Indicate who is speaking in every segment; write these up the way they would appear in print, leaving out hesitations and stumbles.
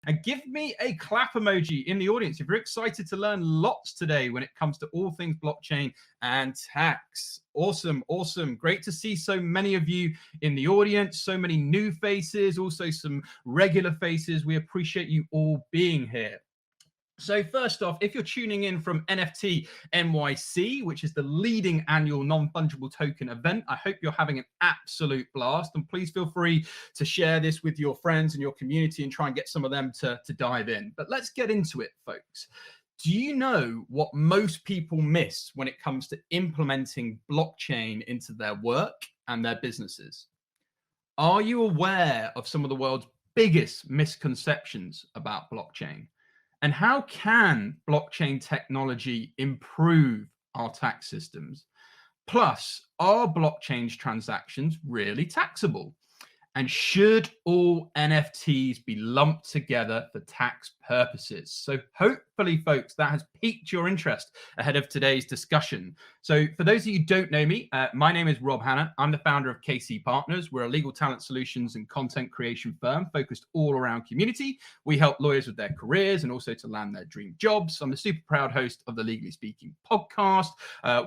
Speaker 1: And give me a clap emoji in the audience if you're excited to learn lots today when it comes to all things blockchain and tax. Awesome, awesome. Great to see so many of you in the audience, so many new faces, also some regular faces. We appreciate you all being here. So first off, if you're tuning in from NFT NYC, which is the leading annual non-fungible token event, I hope you're having an absolute blast. And please feel free to share this with your friends and your community and try and get some of them to dive in. But let's get into it, folks. Do you know what most people miss when it comes to implementing blockchain into their work and their businesses? Are you aware of some of the world's biggest misconceptions about blockchain? And how can blockchain technology improve our tax systems? Plus, are blockchain transactions really taxable? And should all NFTs be lumped together for tax purposes? So hopefully, folks, that has piqued your interest ahead of today's discussion. So for those of you who don't know me, my name is Rob Hanna. I'm the founder of KC Partners. We're a legal talent solutions and content creation firm focused all around community. We help lawyers with their careers and also to land their dream jobs. I'm the super proud host of the Legally Speaking podcast.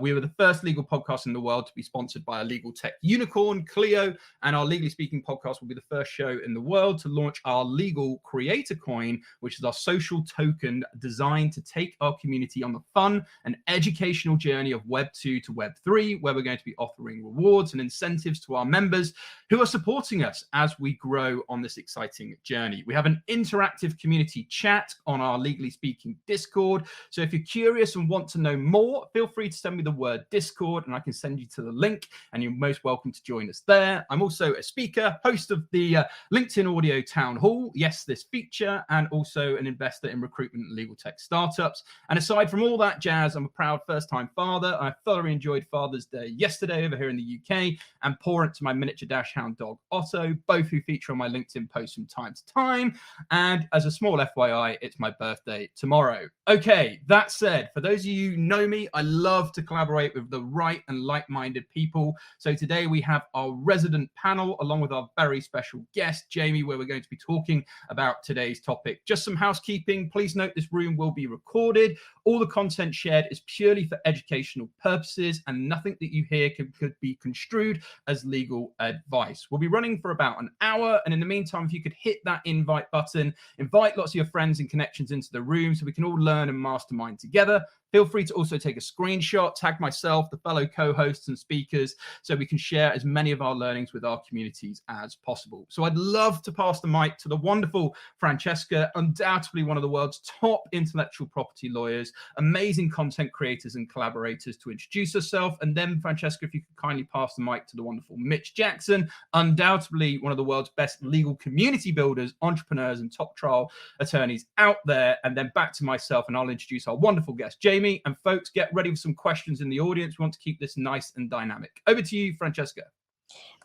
Speaker 1: We were the first legal podcast in the world to be sponsored by a legal tech unicorn, Clio, and our Legally Speaking podcast will be the first show in the world to launch our legal creator coin, which is our social token designed to take our community on the fun and educational journey of Web 2 to Web 3, where we're going to be offering rewards and incentives to our members who are supporting us as we grow on this exciting journey. We have an interactive community chat on our Legally Speaking Discord. So if you're curious and want to know more, feel free to send me the word Discord and I can send you to the link, and you're most welcome to join us there. I'm also a speaker, host of the LinkedIn Audio Town Hall, yes, this feature, and also an investor in recruitment and legal tech startups. And aside from all that jazz, I'm a proud first-time father. I thoroughly enjoyed Father's Day yesterday over here in the UK, and parent to my miniature dachshund dog, Otto, both who feature on my LinkedIn posts from time to time. And as a small FYI, it's my birthday tomorrow. Okay, that said, for those of you who know me, I love to collaborate with the right and like-minded people. So today we have our resident panel along with our very special guest, Jamie, where we're going to be talking about today's topic. Just some housekeeping. Please note this room will be recorded. All the content shared is purely for educational purposes, and nothing that you hear could be construed as legal advice. We'll be running for about an hour, and in the meantime, if you could hit that invite button, invite lots of your friends and connections into the room so we can all learn and mastermind together. Feel free to also take a screenshot, tag myself, the fellow co-hosts and speakers, so we can share as many of our learnings with our communities as possible. So I'd love to pass the mic to the wonderful Francesca, undoubtedly one of the world's top intellectual property lawyers, amazing content creators and collaborators, to introduce herself. And then, Francesca, if you could kindly pass the mic to the wonderful Mitch Jackson, undoubtedly one of the world's best legal community builders, entrepreneurs, and top trial attorneys out there. And then back to myself, and I'll introduce our wonderful guest, Jamie. And folks, get ready for some questions in the audience. We want to keep this nice and dynamic. Over to you, Francesca.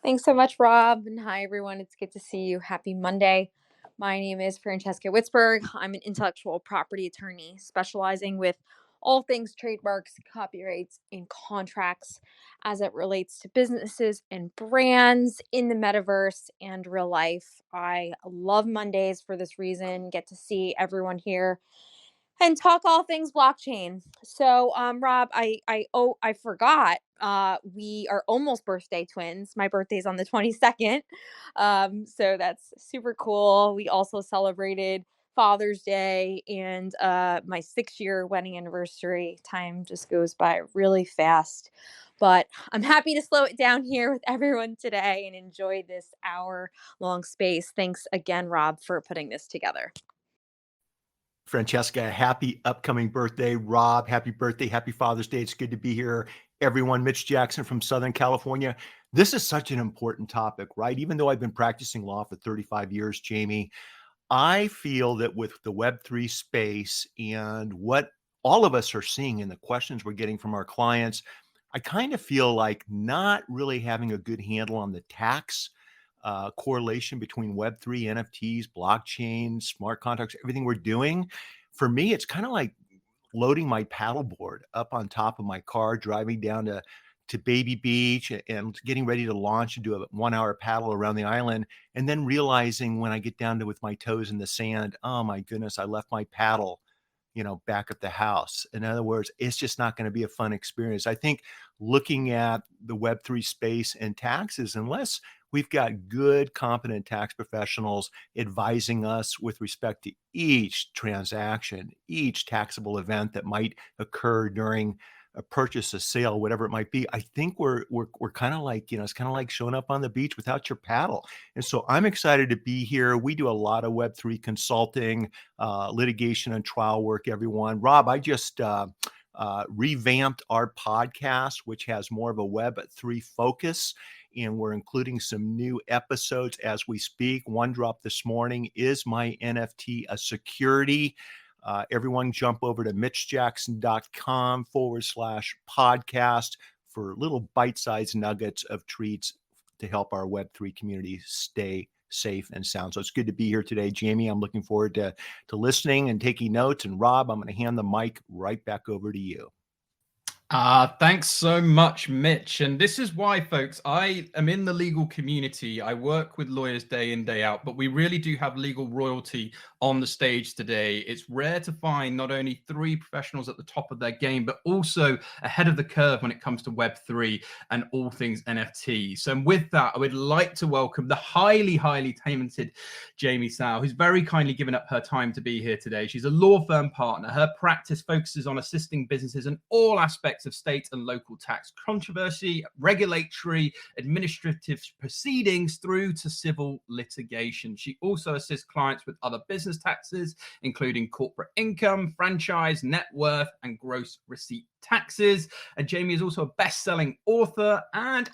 Speaker 2: Thanks so much, Rob. And hi, everyone. It's good to see you. Happy Monday. My name is Francesca Witzberg. I'm an intellectual property attorney specializing with all things trademarks, copyrights, and contracts as it relates to businesses and brands in the metaverse and real life. I love Mondays for this reason. Get to see everyone here and talk all things blockchain. So, Rob, I forgot. We are almost birthday twins. My birthday's on the 22nd. So that's super cool. We also celebrated Father's Day and my 6-year wedding anniversary. Time just goes by really fast. But I'm happy to slow it down here with everyone today and enjoy this hour-long space. Thanks again, Rob, for putting this together.
Speaker 3: Francesca, happy upcoming birthday. Rob, happy birthday. Happy Father's Day. It's good to be here. Everyone, Mitch Jackson from Southern California. This is such an important topic, right? Even though I've been practicing law for 35 years, Jamie, I feel that with the Web3 space and what all of us are seeing in the questions we're getting from our clients, I kind of feel like not really having a good handle on the tax correlation between Web3, NFTs, blockchain, smart contracts, everything we're doing. For me, it's kind of like loading my paddleboard up on top of my car, driving down to to Baby Beach and getting ready to launch and do a 1-hour paddle around the island. And then realizing when I get down to with my toes in the sand, oh my goodness, I left my paddle, back at the house. In other words, it's just not going to be a fun experience. I think looking at the Web3 space and taxes, unless we've got good, competent tax professionals advising us with respect to each transaction, each taxable event that might occur during a purchase, a sale, whatever it might be. I think we're kind of like, it's kind of like showing up on the beach without your paddle. And so I'm excited to be here. We do a lot of Web3 consulting, litigation and trial work, everyone. Rob, I just revamped our podcast, which has more of a Web3 focus. And we're including some new episodes as we speak. One dropped this morning. Is my NFT a security? Everyone jump over to mitchjackson.com/podcast for little bite-sized nuggets of treats to help our Web3 community stay safe and sound. So it's good to be here today, Jamie. I'm looking forward to listening and taking notes. And Rob, I'm going to hand the mic right back over to you.
Speaker 1: Thanks so much, Mitch. And this is why, folks, I am in the legal community. I work with lawyers day in, day out, but we really do have legal royalty on the stage today. It's rare to find not only 3 professionals at the top of their game, but also ahead of the curve when it comes to Web3 and all things NFT. So with that, I would like to welcome the highly, highly talented Jamie Sow, who's very kindly given up her time to be here today. She's a law firm partner. Her practice focuses on assisting businesses in all aspects of state and local tax controversy, regulatory, administrative proceedings through to civil litigation. She also assists clients with other business taxes, including corporate income, franchise, net worth, and gross receipt taxes. And Jamie is also a best-selling author and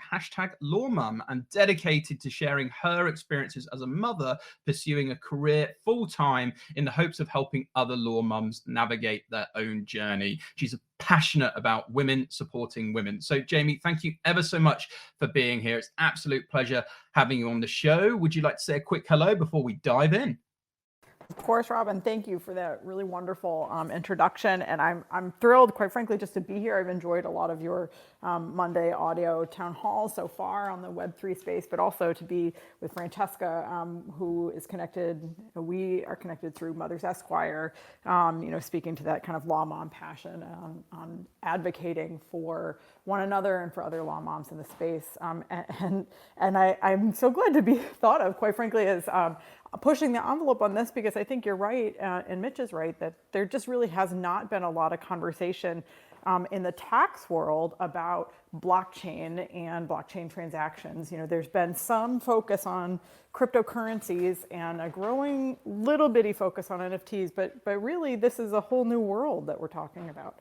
Speaker 1: #lawmum, and dedicated to sharing her experiences as a mother pursuing a career full-time in the hopes of helping other law mums navigate their own journey. She's passionate about women supporting women. So Jamie, thank you ever so much for being here. It's an absolute pleasure having you on the show. Would you like to say a quick hello before we dive in?
Speaker 4: Of course, Robin, thank you for that really wonderful introduction. And I'm thrilled, quite frankly, just to be here. I've enjoyed a lot of your Monday audio town halls so far on the Web3 space, but also to be with Francesca, who is connected. We are connected through Mothers Esquire, speaking to that kind of law mom passion on advocating for one another and for other law moms in the space. And I'm so glad to be thought of, quite frankly, as pushing the envelope on this, because I think you're right, and Mitch is right, that there just really has not been a lot of conversation in the tax world about blockchain and blockchain transactions. There's been some focus on cryptocurrencies and a growing little bitty focus on NFTs, but really this is a whole new world that we're talking about.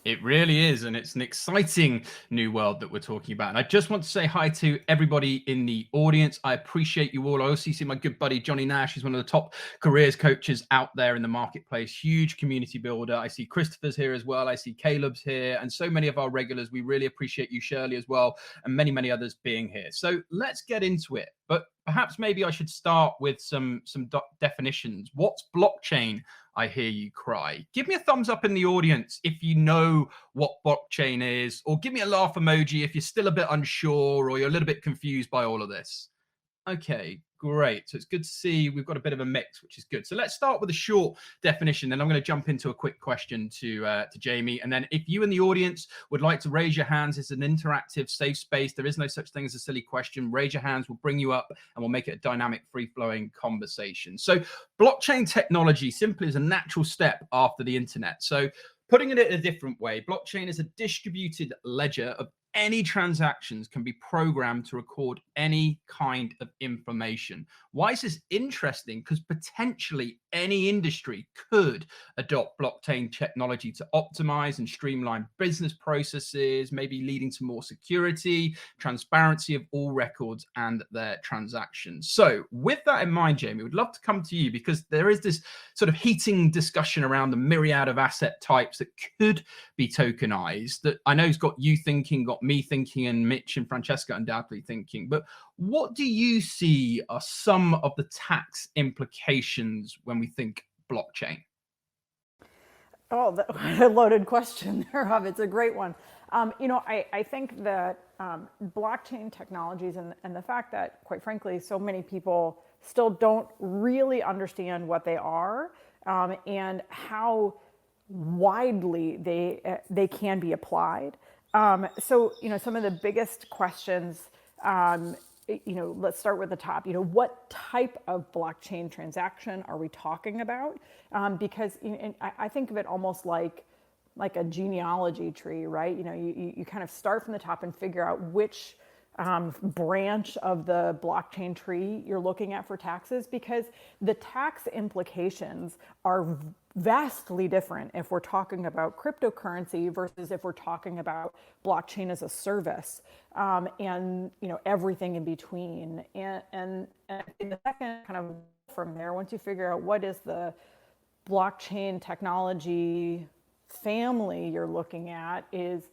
Speaker 1: It really is, and it's an exciting new world that we're talking about. And I just want to say hi to everybody in the audience. I appreciate you all. I also see my good buddy Johnny Nash. He's one of the top careers coaches out there in the marketplace. Huge community builder. I see Christopher's here as well. I see Caleb's here, and so many of our regulars. We really appreciate you, Shirley, as well, and many, many others being here. So let's get into it. But perhaps maybe I should start with some definitions. What's blockchain? I hear you cry. Give me a thumbs up in the audience if you know what blockchain is, or give me a laugh emoji if you're still a bit unsure or you're a little bit confused by all of this. Okay, great. So it's good to see we've got a bit of a mix, which is good. So let's start with a short definition, then I'm going to jump into a quick question to Jamie. And then if you in the audience would like to raise your hands, it's an interactive, safe space. There is no such thing as a silly question. Raise your hands, we'll bring you up, and we'll make it a dynamic, free-flowing conversation. So blockchain technology simply is a natural step after the internet. So putting it in a different way, blockchain is a distributed ledger of any transactions can be programmed to record any kind of information. Why is this interesting? Because potentially any industry could adopt blockchain technology to optimize and streamline business processes, maybe leading to more security, transparency of all records and their transactions. So with that in mind, Jamie, we'd love to come to you, because there is this sort of heating discussion around the myriad of asset types that could be tokenized, that I know has got you thinking, got me thinking, and Mitch and Francesca undoubtedly thinking. But what do you see are some of the tax implications when we think blockchain?
Speaker 4: Oh, a loaded question there, Rob. It's a great one. I think that blockchain technologies and the fact that, quite frankly, so many people still don't really understand what they are and how widely they can be applied. So, some of the biggest questions, let's start with the top. What type of blockchain transaction are we talking about? Because I think of it almost like a genealogy tree, right? You kind of start from the top and figure out which branch of the blockchain tree you're looking at for taxes, because the tax implications are vastly different if we're talking about cryptocurrency versus if we're talking about blockchain as a service, and everything in between. And in the second kind of from there, once you figure out what is the blockchain technology family you're looking at, is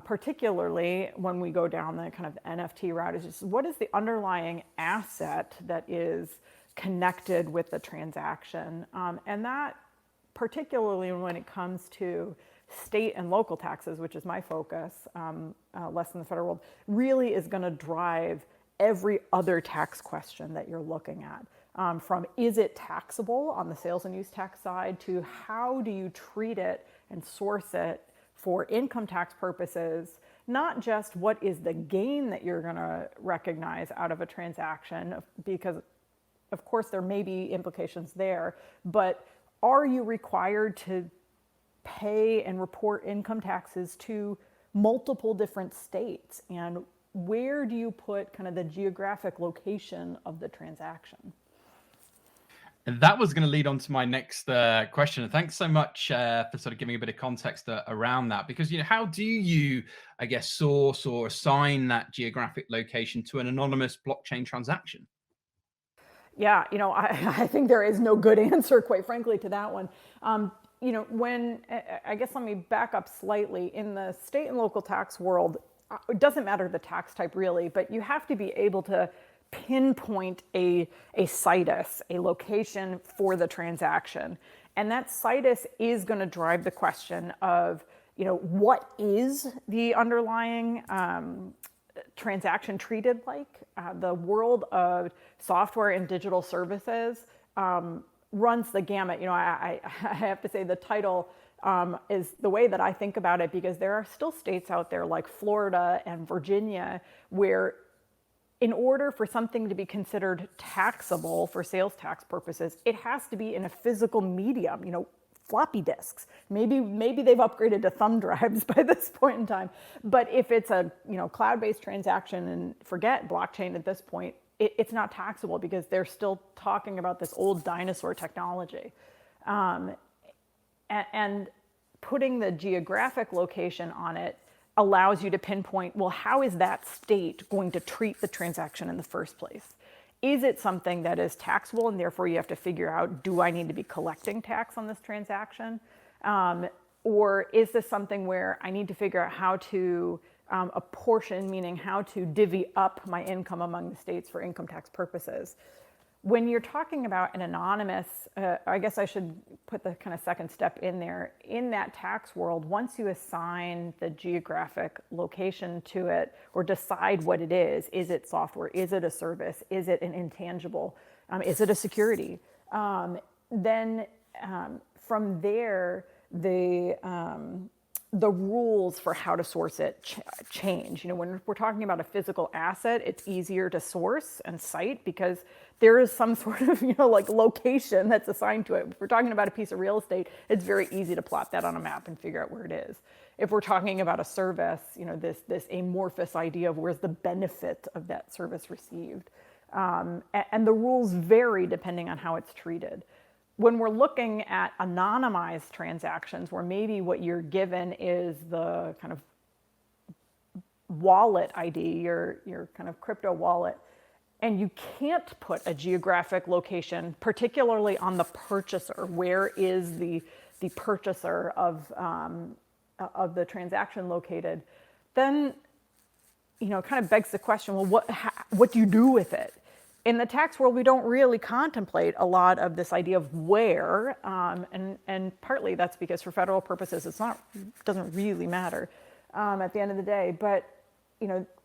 Speaker 4: particularly when we go down the kind of NFT route, is just what is the underlying asset that is connected with the transaction, and that, particularly when it comes to state and local taxes, which is my focus, less than the federal world, really is going to drive every other tax question that you're looking at. From is it taxable on the sales and use tax side, to how do you treat it and source it for income tax purposes, not just what is the gain that you're going to recognize out of a transaction, because of course there may be implications there, but are you required to pay and report income taxes to multiple different states? And where do you put kind of the geographic location of the transaction?
Speaker 1: And that was going to lead on to my next question. And thanks so much for sort of giving a bit of context around that, because, how do you, I guess, source or assign that geographic location to an anonymous blockchain transaction?
Speaker 4: Yeah, I think there is no good answer, quite frankly, to that one. When, I guess let me back up slightly. In the state and local tax world, it doesn't matter the tax type really, but you have to be able to pinpoint a situs, a location for the transaction. And that situs is going to drive the question of, what is the underlying transaction treated like? The world of software and digital services runs the gamut. I have to say the title is the way that I think about it, because there are still states out there like Florida and Virginia where, in order for something to be considered taxable for sales tax purposes, it has to be in a physical medium, floppy disks. Maybe they've upgraded to thumb drives by this point in time. But if it's a cloud-based transaction, and forget blockchain at this point, it's not taxable because they're still talking about this old dinosaur technology. And putting the geographic location on it allows you to pinpoint, well, how is that state going to treat the transaction in the first place? Is it something that is taxable, and therefore you have to figure out, do I need to be collecting tax on this transaction? Or is this something where I need to figure out how to apportion, meaning how to divvy up my income among the states for income tax purposes? When you're talking about an anonymous, I guess I should put the kind of second step in there. In that tax world, once you assign the geographic location to it, or decide what it is it software? Is it a service? Is it an intangible? Is it a security? Then from there, the rules for how to source it change. When we're talking about a physical asset, it's easier to source and cite because there is some sort of, like location that's assigned to it. If we're talking about a piece of real estate, it's very easy to plot that on a map and figure out where it is. If we're talking about a service, this amorphous idea of where's the benefit of that service received. And the rules vary depending on how it's treated. When we're looking at anonymized transactions, where maybe what you're given is the kind of wallet ID, your kind of crypto wallet, and you can't put a geographic location, particularly on the purchaser. Where is the purchaser of the transaction located? Then, it kind of begs the question, well, what do you do with it? In the tax world, we don't really contemplate a lot of this idea of where, and partly that's because for federal purposes, doesn't really matter. at the end of the day. But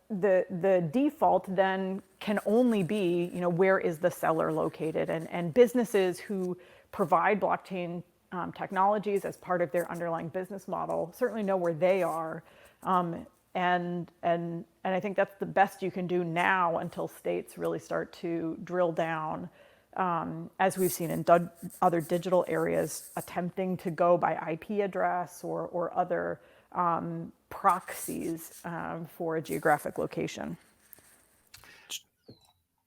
Speaker 4: the default then can only be, where is the seller located? And businesses who provide blockchain technologies as part of their underlying business model certainly know where they are. And I think that's the best you can do now until states really start to drill down, as we've seen in other digital areas, attempting to go by IP address or other proxies for a geographic location.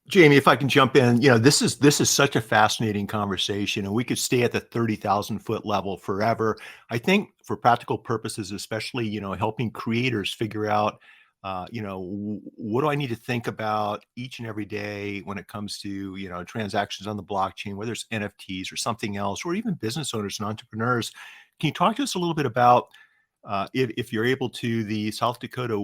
Speaker 3: Jamie, if I can jump in, this is such a fascinating conversation, and we could stay at the 30,000 foot level forever. I think for practical purposes, especially, helping creators figure out, what do I need to think about each and every day when it comes to, transactions on the blockchain, whether it's NFTs or something else, or even business owners and entrepreneurs. Can you talk to us a little bit about, if you're able to, the South Dakota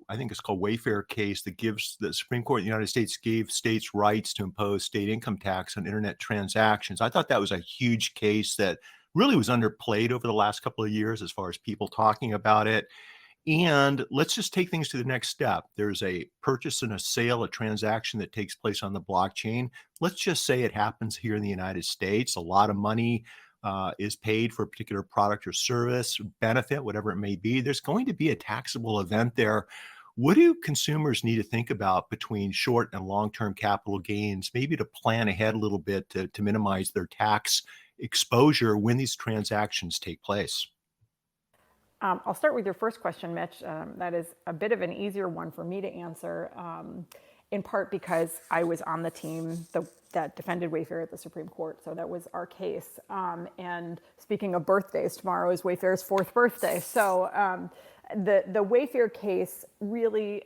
Speaker 3: I think it's called Wayfair case that gives the Supreme Court of the United States gave states rights to impose state income tax on internet transactions. I thought that was a huge case that really was underplayed over the last couple of years as far as people talking about it. And let's just take things to the next step. There's a purchase and a sale, a transaction that takes place on the blockchain. Let's just say it happens here in the United States. A lot of money is paid for a particular product or service, or benefit, whatever it may be. There's going to be a taxable event there. What do consumers need to think about between short and long-term capital gains, maybe to plan ahead a little bit to minimize their tax exposure when these transactions take place?
Speaker 4: I'll start with your first question, Mitch. That is a bit of an easier one for me to answer, in part because I was on the team that defended Wayfair at the Supreme Court. So that was our case. And speaking of birthdays, tomorrow is Wayfair's 4th birthday. So the Wayfair case really,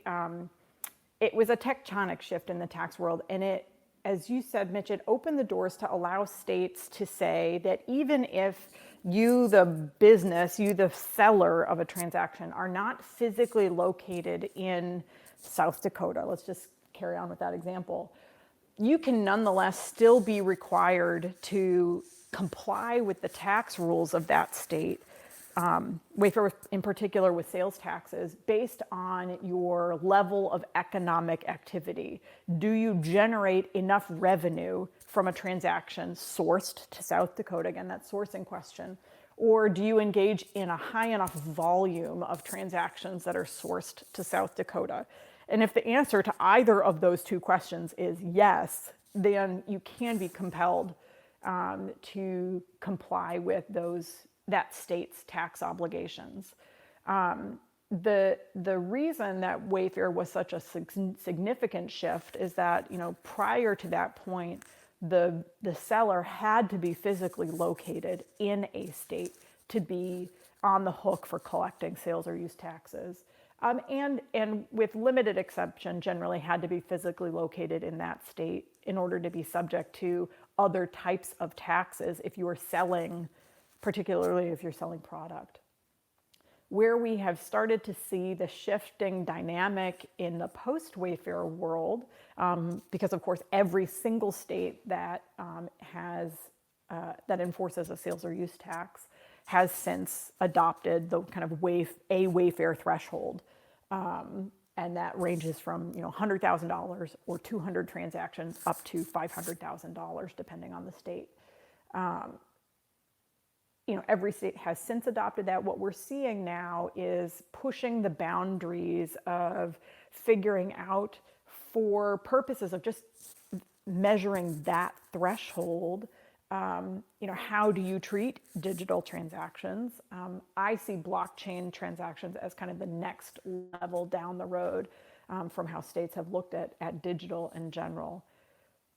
Speaker 4: it was a tectonic shift in the tax world. And it, as you said, Mitch, it opened the doors to allow states to say that even if you, the business, you, the seller of a transaction, are not physically located in South Dakota, let's just carry on with that example, you can nonetheless still be required to comply with the tax rules of that state, Wayfair in particular with sales taxes, based on your level of economic activity. Do you generate enough revenue from a transaction sourced to South Dakota? Again, that sourcing question. Or do you engage in a high enough volume of transactions that are sourced to South Dakota? And if the answer to either of those two questions is yes, then you can be compelled to comply with that state's tax obligations. The reason that Wayfair was such a significant shift is that, prior to that point, the seller had to be physically located in a state to be on the hook for collecting sales or use taxes. And with limited exception, generally had to be physically located in that state in order to be subject to other types of taxes if you are selling, particularly if you're selling product. Where we have started to see the shifting dynamic in the post-Wayfair world, because of course every single state that that enforces a sales or use tax has since adopted the kind of a Wayfair threshold, and that ranges from $100,000 or 200 transactions up to $500,000 depending on the state. Every state has since adopted that. What we're seeing now is pushing the boundaries of figuring out, for purposes of just measuring that threshold, how do you treat digital transactions? I see blockchain transactions as kind of the next level down the road from how states have looked at digital in general.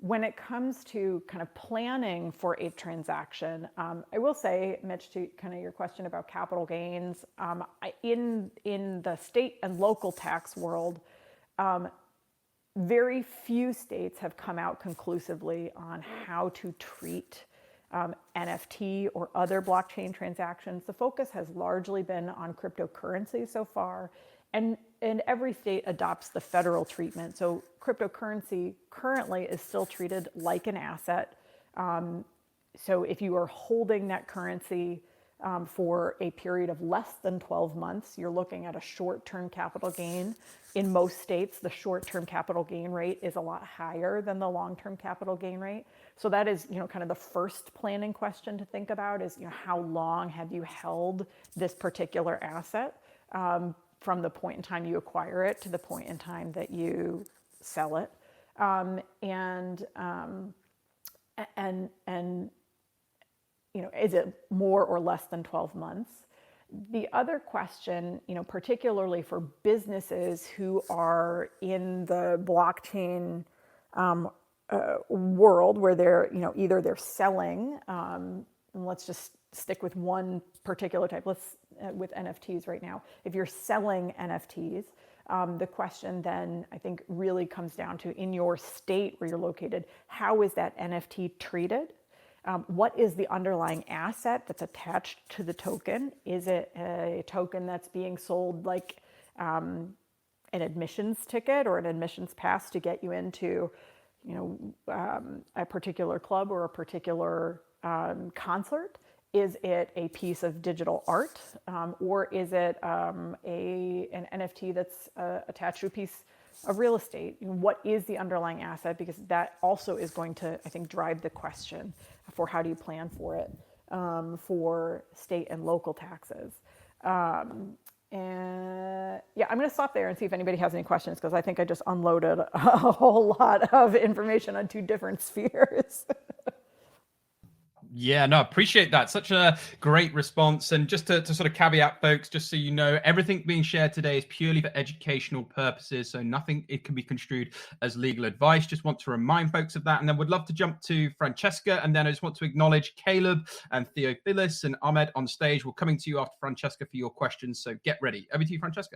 Speaker 4: When it comes to kind of planning for a transaction, I will say, Mitch, to kind of your question about capital gains, in the state and local tax world, very few states have come out conclusively on how to treat NFT or other blockchain transactions. The focus has largely been on cryptocurrency so far, and every state adopts the federal treatment. So cryptocurrency currently is still treated like an asset. So if you are holding that currency, for a period of less than 12 months, you're looking at a short-term capital gain. In most states, the short-term capital gain rate is a lot higher than the long-term capital gain rate. So that is, kind of the first planning question to think about is, how long have you held this particular asset from the point in time you acquire it to the point in time that you sell it, and is it more or less than 12 months? The other question, particularly for businesses who are in the blockchain world where they're, either they're selling, and let's just stick with one particular type, with NFTs right now. If you're selling NFTs, the question then I think really comes down to, in your state where you're located, how is that NFT treated? What is the underlying asset that's attached to the token? Is it a token that's being sold like an admissions ticket or an admissions pass to get you into, a particular club or a particular concert? Is it a piece of digital art, or is it an NFT that's attached to a piece of real estate? What is the underlying asset? Because that also is going to, I think, drive the question for how do you plan for it for state and local taxes. And yeah, I'm going to stop there and see if anybody has any questions, because I think I just unloaded a whole lot of information on two different spheres.
Speaker 1: Yeah, no, appreciate that. Such a great response. And just to sort of caveat, folks, just so you know, everything being shared today is purely for educational purposes. So nothing, it can be construed as legal advice. Just want to remind folks of that. And then would love to jump to Francesca. And then I just want to acknowledge Caleb and Theophilus and Ahmed on stage. We're coming to you after Francesca for your questions. So get ready. Over to you, Francesca.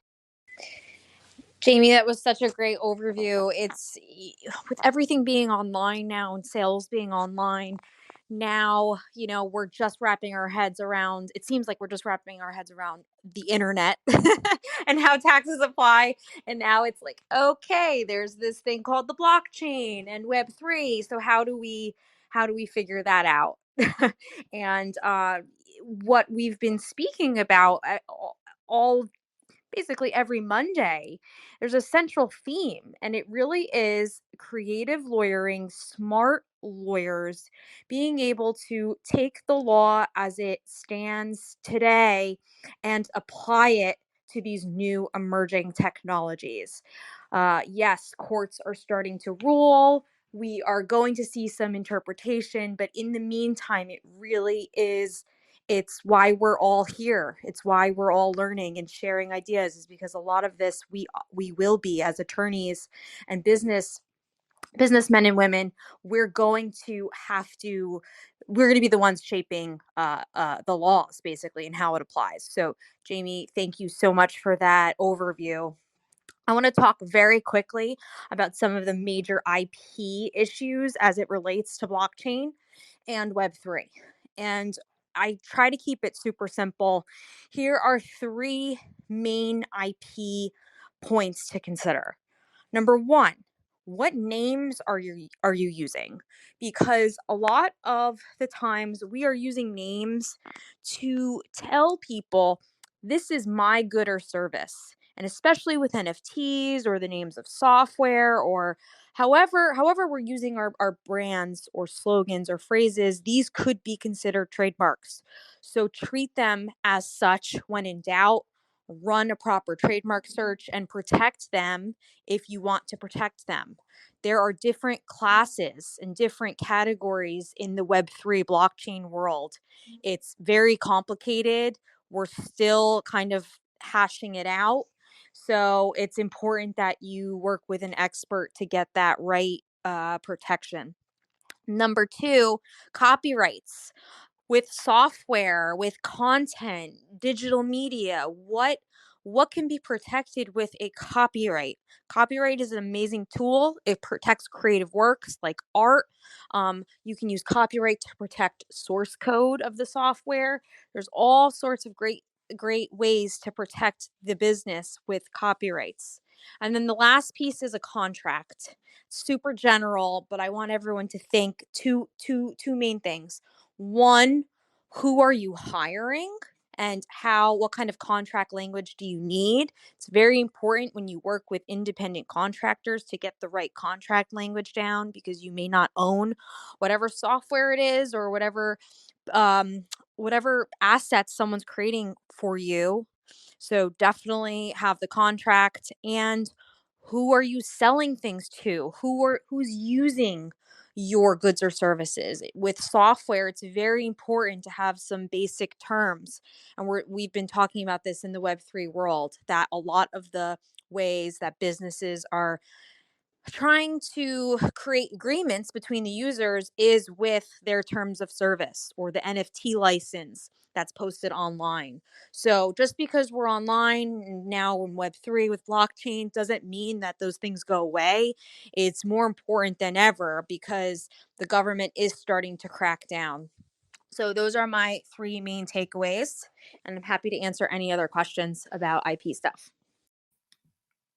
Speaker 2: Jamie, that was such a great overview. It's with everything being online now and sales being online now, we're just wrapping our heads around, it seems like we're just wrapping our heads around the internet and how taxes apply. And now it's like, okay, there's this thing called the blockchain and Web3. So how do we figure that out? And what we've been speaking about all basically every Monday, there's a central theme, and it really is creative lawyering, smart lawyers being able to take the law as it stands today and apply it to these new emerging technologies. Yes, courts are starting to rule. We are going to see some interpretation, but in the meantime, it really is, it's why we're all here. It's why we're all learning and sharing ideas, is because a lot of this we will be, as attorneys and businessmen and women, we're going to be the ones shaping the laws basically and how it applies. So Jamie, thank you so much for that overview. I want to talk very quickly about some of the major IP issues as it relates to blockchain and Web3. And I try to keep it super simple. Here are three main IP points to consider. Number one, what names are you using? Because a lot of the times we are using names to tell people this is my good or service. And especially with NFTs or the names of software, or however we're using our brands or slogans or phrases, these could be considered trademarks. So treat them as such when in doubt. Run a proper trademark search and protect them if you want to protect them. There are different classes and different categories in the Web3 blockchain world. It's very complicated. We're still kind of hashing it out. So it's important that you work with an expert to get that right protection. Number two, copyrights. With software, with content, digital media, what can be protected with a copyright? Copyright is an amazing tool. It protects creative works like art. You can use copyright to protect source code of the software. There's all sorts of great ways to protect the business with copyrights. And then the last piece is a contract. Super general, but I want everyone to think two main things. One, who are you hiring and what kind of contract language do you need. It's very important when you work with independent contractors to get the right contract language down, because you may not own whatever software it is or um, whatever assets someone's creating for you. So definitely have the contract, and who are you selling things to? Who's using your goods or services? With software, it's very important to have some basic terms. And we've been talking about this in the Web3 world, that a lot of the ways that businesses are trying to create agreements between the users is with their terms of service or the NFT license that's posted online. So just because we're online now in Web3 with blockchain doesn't mean that those things go away. It's more important than ever because the government is starting to crack down. So those are my three main takeaways, and I'm happy to answer any other questions about IP stuff.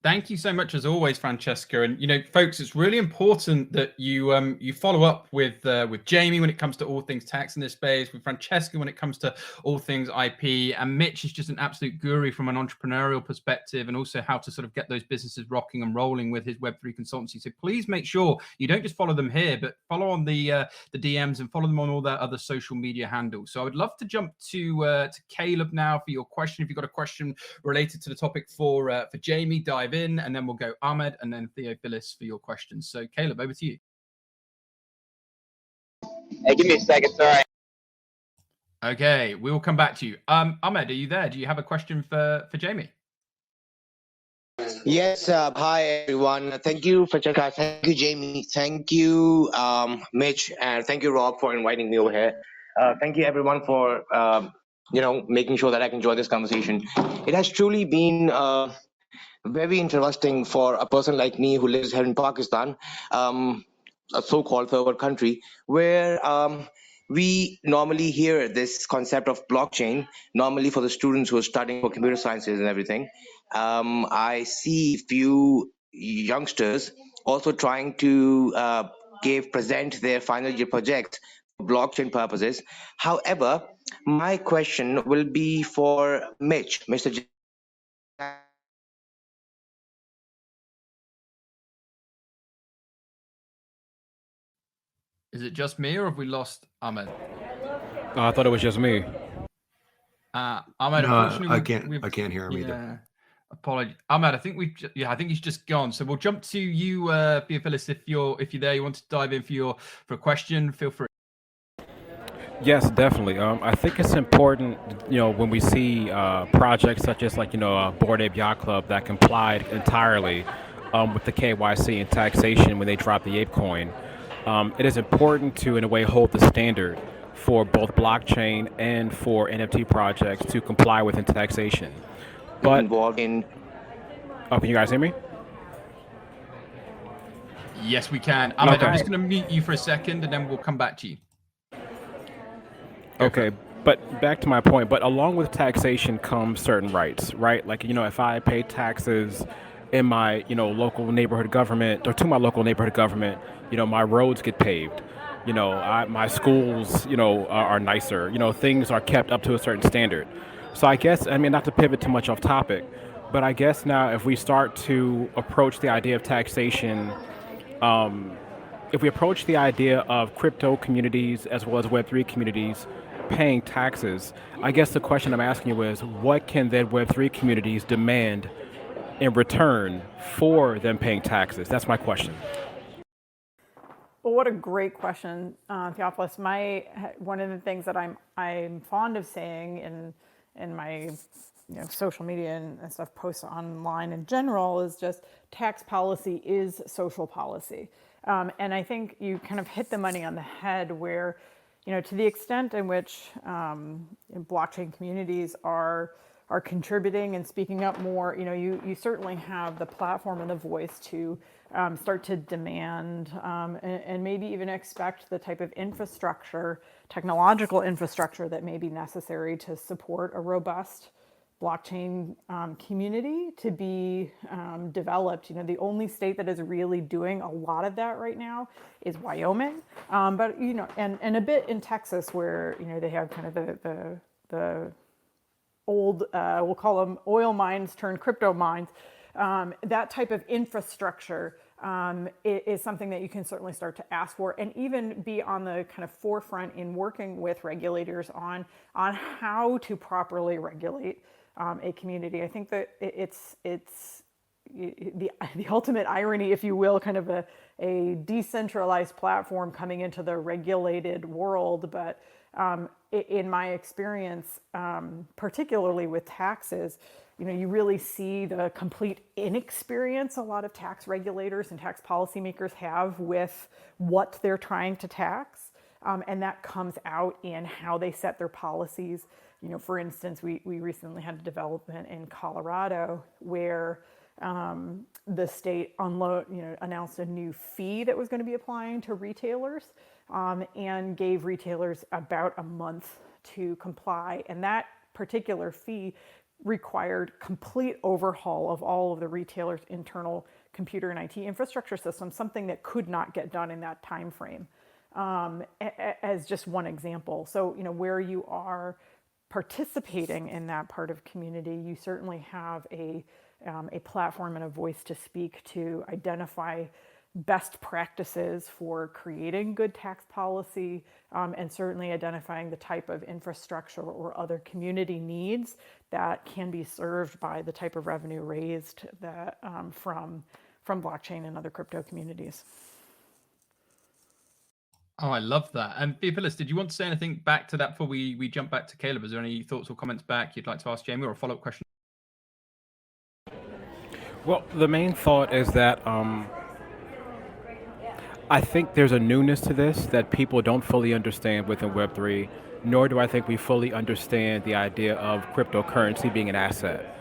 Speaker 1: Thank you so much, as always, Francesca. And folks, it's really important that you follow up with Jamie when it comes to all things tax in this space, with Francesca when it comes to all things IP, and Mitch is just an absolute guru from an entrepreneurial perspective, and also how to sort of get those businesses rocking and rolling with his Web3 consultancy. So please make sure you don't just follow them here, but follow on the DMs and follow them on all their other social media handles. So I would love to jump to Caleb now for your question. If you've got a question related to the topic for Jamie, dive in, and then we'll go Ahmed and then Theophilus for your questions. So Caleb, over to you.
Speaker 5: Hey, give me a second, sorry.
Speaker 1: Okay, we will come back to you. Ahmed, are you there? Do you have a question for Jamie?
Speaker 5: Yes, hi everyone. Thank you, Francesca. Thank you, Jamie. Thank you, Mitch, and thank you, Rob, for inviting me over here. Thank you, everyone, for making sure that I can join this conversation. It has truly been very interesting for a person like me who lives here in Pakistan, a so-called third world country, where we normally hear this concept of blockchain, normally for the students who are studying for computer sciences and everything. I see few youngsters also trying to present their final year project for blockchain purposes. However, my question will be for Mitch, Mr.
Speaker 1: Is it just me, or have we lost Ahmed?
Speaker 6: I thought it was just me.
Speaker 1: Ahmed,
Speaker 3: No,
Speaker 1: unfortunately,
Speaker 3: I can't hear him either.
Speaker 1: Apologies, Ahmed. I think I think he's just gone. So we'll jump to you, Theophilus, if you're there. You want to dive in for a question? Feel free.
Speaker 6: Yes, definitely. I think it's important, when we see projects such as Bored Ape Yacht Club that complied entirely with the KYC and taxation when they dropped the ape coin. It is important to, in a way, hold the standard for both blockchain and for NFT projects to comply with taxation. But
Speaker 5: involved in.
Speaker 6: Oh, can you guys hear me?
Speaker 1: Yes, we can. Ahmed,
Speaker 6: Okay.
Speaker 1: I'm just going to mute you for a second, and then we'll come back to you.
Speaker 6: Okay, but back to my point. But along with taxation comes certain rights, right? Like, if I pay taxes in my, local neighborhood government, or to my local neighborhood government, my roads get paved. My schools, are nicer. Things are kept up to a certain standard. So I guess, not to pivot too much off topic, but I guess now if we start to approach the idea of taxation, if we approach the idea of crypto communities as well as Web3 communities paying taxes, I guess the question I'm asking you is, what can then Web3 communities demand in return for them paying taxes? That's my question.
Speaker 4: Well, what a great question, Theophilus. One of the things that I'm fond of saying in my social media and stuff, posts online in general, is just tax policy is social policy. And I think you kind of hit the money on the head where, to the extent in which blockchain communities are contributing and speaking up more, you certainly have the platform and the voice to start to demand and maybe even expect the type of technological infrastructure that may be necessary to support a robust blockchain community to be developed. The only state that is really doing a lot of that right now is Wyoming, but and a bit in Texas, where they have kind of the old, we'll call them oil mines turned crypto mines. That type of infrastructure is something that you can certainly start to ask for, and even be on the kind of forefront in working with regulators on how to properly regulate a community. I think that it's the ultimate irony, if you will, kind of a decentralized platform coming into the regulated world. But in my experience, particularly with taxes, you really see the complete inexperience a lot of tax regulators and tax policymakers have with what they're trying to tax. And that comes out in how they set their policies. For instance, we recently had a development in Colorado where the state announced a new fee that was going to be applying to retailers, and gave retailers about a month to comply. And that particular fee required complete overhaul of all of the retailers' internal computer and IT infrastructure systems, something that could not get done in that time frame, as just one example. So, where you are participating in that part of community, you certainly have a platform and a voice to speak to identify best practices for creating good tax policy, and certainly identifying the type of infrastructure or other community needs that can be served by the type of revenue raised that from blockchain and other crypto communities.
Speaker 1: Oh, I love that. And Phyllis, did you want to say anything back to that before we jump back to Caleb? Is there any thoughts or comments back you'd like to ask Jamie, or a follow-up question?
Speaker 6: Well, the main thought is that I think there's a newness to this that people don't fully understand within Web3, nor do I think we fully understand the idea of cryptocurrency being an asset.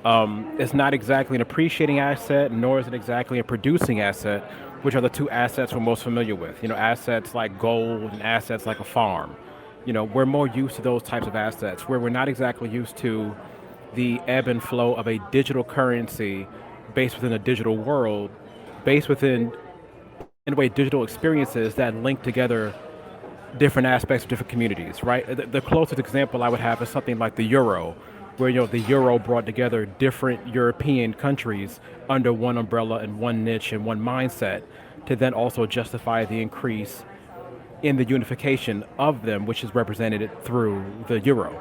Speaker 6: It's not exactly an appreciating asset, nor is it exactly a producing asset, which are the two assets we're most familiar with. Assets like gold and assets like a farm. We're more used to those types of assets, where we're not exactly used to the ebb and flow of a digital currency based within a digital world, based within, in a way, digital experiences that link together different aspects of different communities, right? The closest example I would have is something like the euro, where the euro brought together different European countries under one umbrella and one niche and one mindset, to then also justify the increase in the unification of them, which is represented through the euro,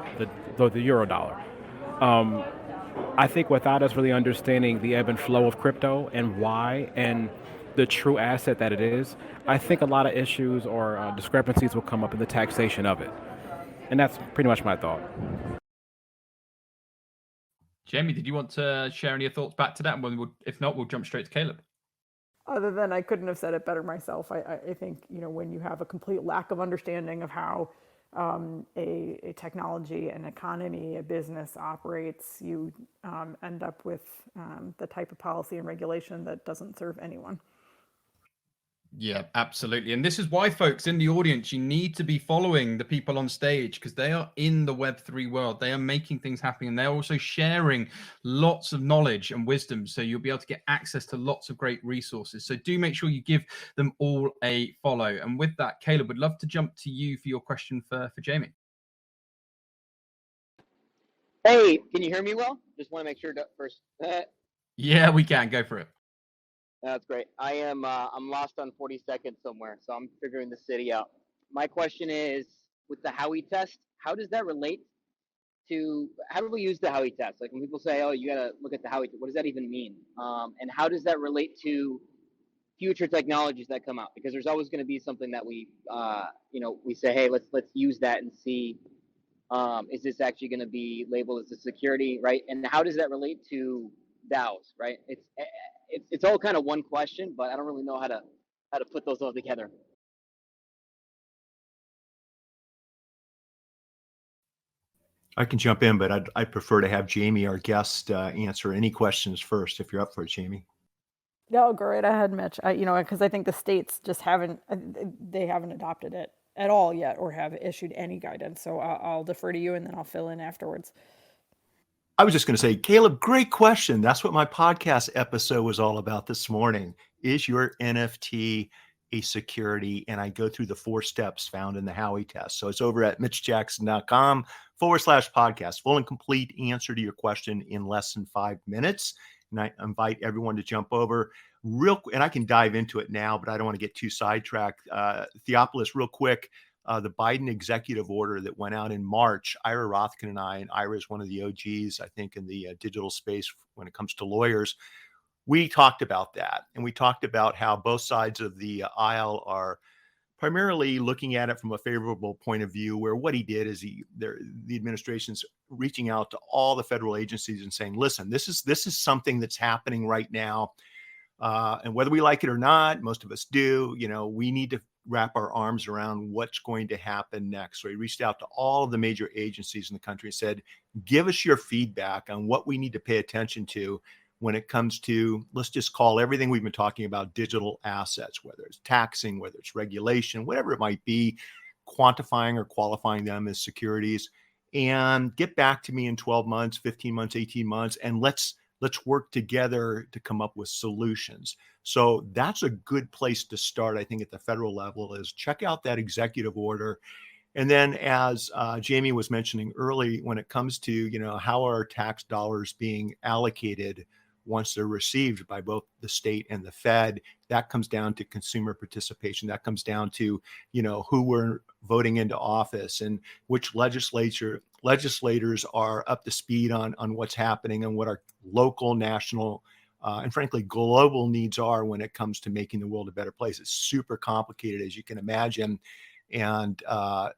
Speaker 6: the euro dollar. I think without us really understanding the ebb and flow of crypto and why, and the true asset that it is, I think a lot of issues or discrepancies will come up in the taxation of it. And that's pretty much my thought.
Speaker 1: Jamie, did you want to share any thoughts back to that? And if not, we'll jump straight to Caleb.
Speaker 4: Other than I couldn't have said it better myself. I think, when you have a complete lack of understanding of how a technology, an economy, a business operates, you end up with the type of policy and regulation that doesn't serve anyone.
Speaker 1: Yeah, absolutely. And this is why, folks in the audience, you need to be following the people on stage, because they are in the Web3 world. They are making things happen, and they're also sharing lots of knowledge and wisdom. So you'll be able to get access to lots of great resources. So do make sure you give them all a follow. And with that, Caleb, would love to jump to you for your question for Jamie.
Speaker 7: Hey, can you hear me well? Just want to make sure first.
Speaker 1: Yeah, we can. Go for it.
Speaker 7: That's great. I'm lost on 42nd somewhere, so I'm figuring the city out. My question is, with the Howey test, how does that relate to, how do we use the Howey test? Like when people say, oh, you got to look at the Howey, what does that even mean? And how does that relate to future technologies that come out? Because there's always going to be something that we say, hey, let's use that and see, is this actually going to be labeled as a security, right? And how does that relate to DAOs, right? It's all kind of one question, but I don't really know how to put those all together.
Speaker 3: I can jump in, but I'd prefer to have Jamie, our guest, answer any questions first, if you're up for it, Jamie.
Speaker 4: No, go right ahead, Mitch. Because I think the states just haven't adopted it at all yet, or have issued any guidance. So I'll defer to you, and then I'll fill in afterwards.
Speaker 3: I was just going to say, Caleb, great question. That's what my podcast episode was all about this morning. Is your NFT a security? And I go through the 4 steps found in the Howey test. So it's over at mitchjackson.com/podcast. Full and complete answer to your question in less than 5 minutes. And I invite everyone to jump over and I can dive into it now, but I don't want to get too sidetracked. Theopolis, real quick. The Biden executive order that went out in March, Ira Rothkin and Ira is one of the OGs, I think, in the digital space when it comes to lawyers. We talked about that. And we talked about how both sides of the aisle are primarily looking at it from a favorable point of view, where what he did is the administration's reaching out to all the federal agencies and saying, listen, this is something that's happening right now. And whether we like it or not, most of us do, we need to wrap our arms around what's going to happen next. So he reached out to all of the major agencies in the country and said, give us your feedback on what we need to pay attention to when it comes to, let's just call everything we've been talking about digital assets, whether it's taxing, whether it's regulation, whatever it might be, quantifying or qualifying them as securities, and get back to me in 12 months, 15 months, 18 months, and let's work together to come up with solutions. So that's a good place to start, I think, at the federal level, is check out that executive order. And then, as Jamie was mentioning early, when it comes to, how are tax dollars being allocated once they're received by both the state and the Fed, that comes down to consumer participation. That comes down to, who we're voting into office and which legislators are up to speed on what's happening and what our local, national, and frankly, global needs are when it comes to making the world a better place. It's super complicated, as you can imagine. And I'll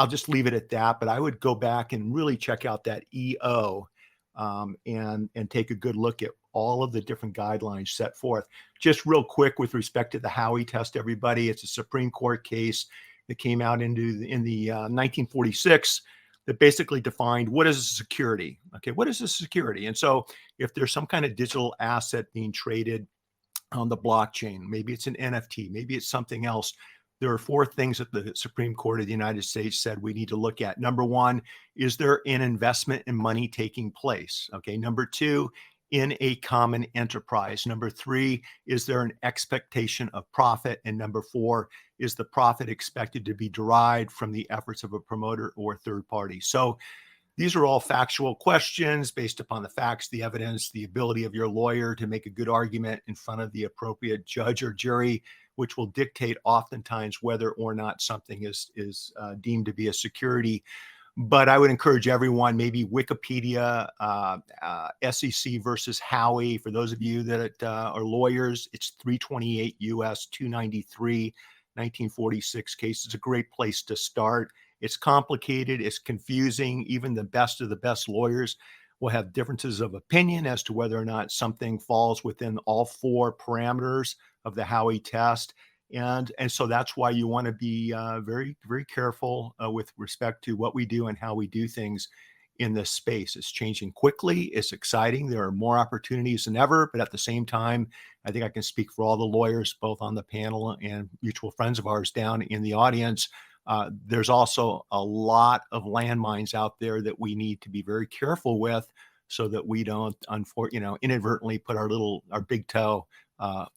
Speaker 3: just leave it at that. But I would go back and really check out that EO and take a good look at all of the different guidelines set forth. Just real quick with respect to the Howey test, everybody, it's a Supreme Court case that came out in the 1946 that basically defined what is a security. Okay, what is a security? And so if there's some kind of digital asset being traded on the blockchain, maybe it's an NFT, maybe it's something else, there are 4 things that the Supreme Court of the United States said we need to look at. Number 1, is there an investment in money taking place? Okay. Number 2, in a common enterprise. Number 3, is there an expectation of profit? And number 4, is the profit expected to be derived from the efforts of a promoter or third party? So these are all factual questions based upon the facts, the evidence, the ability of your lawyer to make a good argument in front of the appropriate judge or jury, which will dictate oftentimes whether or not something is deemed to be a security. But I would encourage everyone, maybe Wikipedia, SEC versus Howey. For those of you that are lawyers, it's 328 U.S. 293, 1946 case. It's a great place to start. It's complicated. It's confusing. Even the best of the best lawyers will have differences of opinion as to whether or not something falls within all 4 parameters of the Howey test. And so that's why you want to be very, very careful with respect to what we do and how we do things in this space. It's changing quickly. It's exciting. There are more opportunities than ever. But at the same time, I think I can speak for all the lawyers, both on the panel and mutual friends of ours down in the audience. There's also a lot of landmines out there that we need to be very careful with so that we don't, inadvertently put our big toe,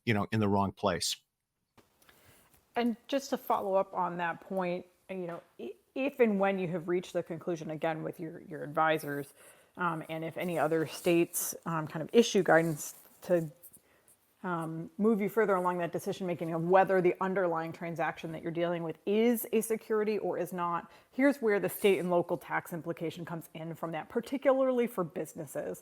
Speaker 3: in the wrong place.
Speaker 4: And just to follow up on that point, if and when you have reached the conclusion, again, with your advisors, and if any other states kind of issue guidance to move you further along that decision making of whether the underlying transaction that you're dealing with is a security or is not, here's where the state and local tax implication comes in from that, particularly for businesses.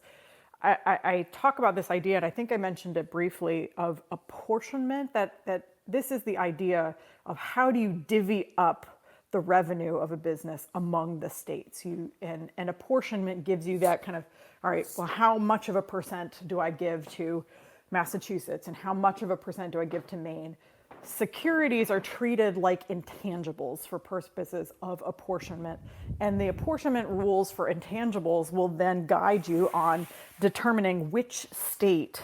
Speaker 4: I talk about this idea, and I think I mentioned it briefly, of apportionment, that this is the idea of how do you divvy up the revenue of a business among the states. And apportionment gives you that kind of, all right, well, how much of a percent do I give to Massachusetts and how much of a percent do I give to Maine? Securities are treated like intangibles for purposes of apportionment. And the apportionment rules for intangibles will then guide you on determining which state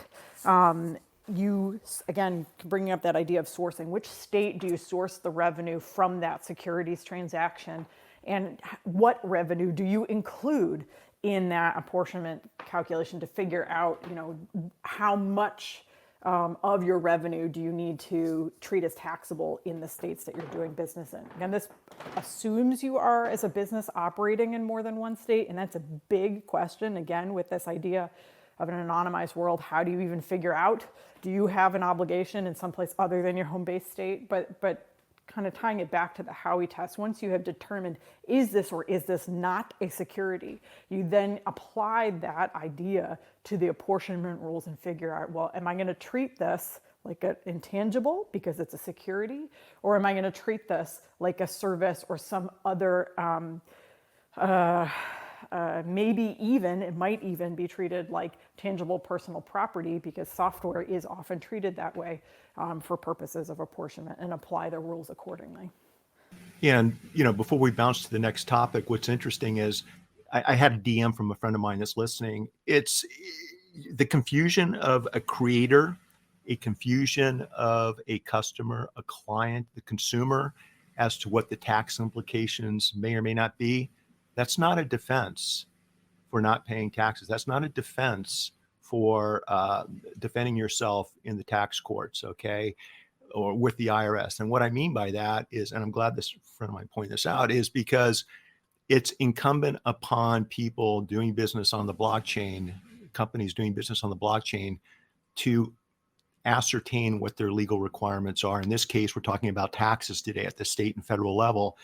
Speaker 4: you, again, bringing up that idea of sourcing, which state do you source the revenue from that securities transaction? And what revenue do you include in that apportionment calculation to figure out, how much of your revenue do you need to treat as taxable in the states that you're doing business in? And this assumes you are, as a business, operating in more than one state, and that's a big question, again, with this idea of an anonymized world. How do you even figure out, do you have an obligation in someplace other than your home base state? But kind of tying it back to the Howey test, once you have determined, is this or is this not a security, you then apply that idea to the apportionment rules and figure out, well, am I going to treat this like an intangible because it's a security, or am I going to treat this like a service or some other, maybe even, it might even be treated like tangible personal property, because software is often treated that way for purposes of apportionment, and apply the rules accordingly.
Speaker 3: And, before we bounce to the next topic, what's interesting is I had a DM from a friend of mine that's listening. It's the confusion of a creator, a confusion of a customer, a client, the consumer, as to what the tax implications may or may not be. That's not a defense for not paying taxes. That's not a defense for defending yourself in the tax courts, okay, or with the IRS. And what I mean by that is, and I'm glad this friend of mine pointed this out, is because it's incumbent upon people doing business on the blockchain, companies doing business on the blockchain, to ascertain what their legal requirements are. In this case, we're talking about taxes today at the state and federal level.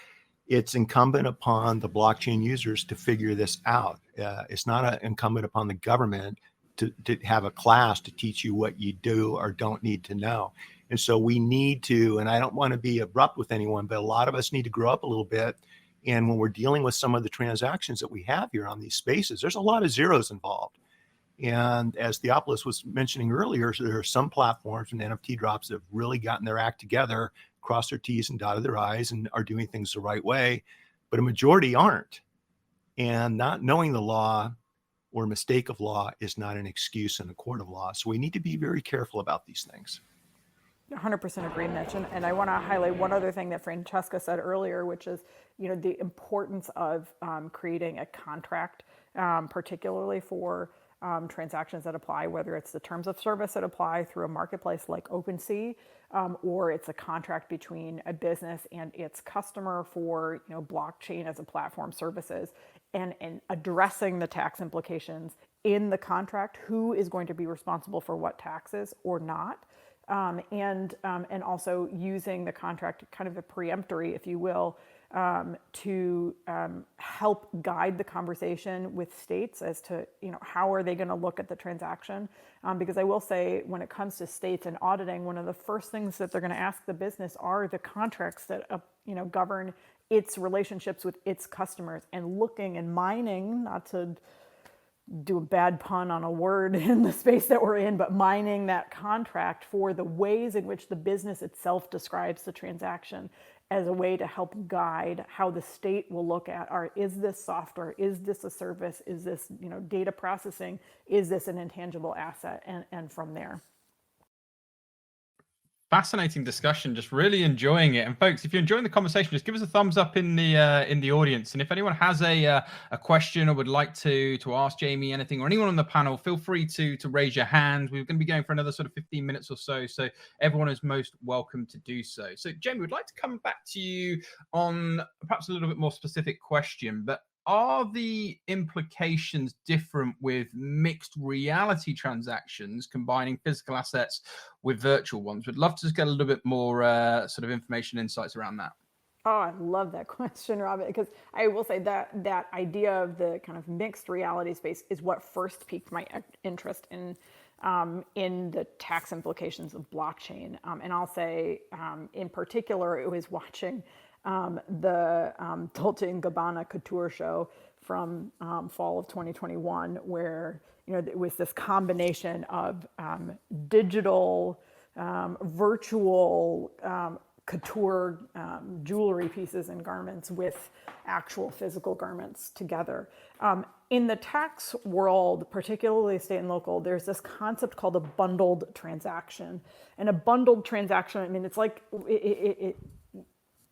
Speaker 3: It's incumbent upon the blockchain users to figure this out. It's not incumbent upon the government to have a class to teach you what you do or don't need to know. And so we need to, and I don't want to be abrupt with anyone, but a lot of us need to grow up a little bit. And when we're dealing with some of the transactions that we have here on these spaces, there's a lot of zeros involved. And as Theopolis was mentioning earlier, so there are some platforms and NFT drops that have really gotten their act together, crossed their T's and dotted their I's, and are doing things the right way, but a majority aren't. And not knowing the law or mistake of law is not an excuse in a court of law. So we need to be very careful about these things.
Speaker 4: 100% agree, Mitch. And I want to highlight one other thing that Francesca said earlier, which is, the importance of creating a contract, particularly for transactions that apply, whether it's the terms of service that apply through a marketplace like OpenSea, or it's a contract between a business and its customer for blockchain as a platform services, and addressing the tax implications in the contract, who is going to be responsible for what taxes or not, and also using the contract kind of a preemptory, if you will, to help guide the conversation with states as to how are they going to look at the transaction, because I will say, when it comes to states and auditing, one of the first things that they're going to ask the business are the contracts that govern its relationships with its customers, and looking and mining, not to do a bad pun on a word in the space that we're in, but mining that contract for the ways in which the business itself describes the transaction, as a way to help guide how the state will look at, is this software, is this a service, is this data processing, is this an intangible asset, and from there.
Speaker 1: Fascinating discussion, just really enjoying it. And folks, if you're enjoying the conversation, just give us a thumbs up in the audience. And if anyone has a question or would like to ask Jamie anything, or anyone on the panel, feel free to raise your hand. We're going to be going for another sort of 15 minutes or so everyone is most welcome to do so. So Jamie, we'd like to come back to you on perhaps a little bit more specific question, but are the implications different with mixed reality transactions, combining physical assets with virtual ones? We'd love to just get a little bit more sort of information, insights around that.
Speaker 4: Oh, I love that question, Robin, because I will say that idea of the kind of mixed reality space is what first piqued my interest in the tax implications of blockchain. And I'll say, in particular, it was watching the Dolce & Gabbana couture show from fall of 2021, where it was this combination of digital, virtual couture jewelry pieces and garments with actual physical garments together. In the tax world, particularly state and local, there's this concept called a bundled transaction. And a bundled transaction, I mean, it's like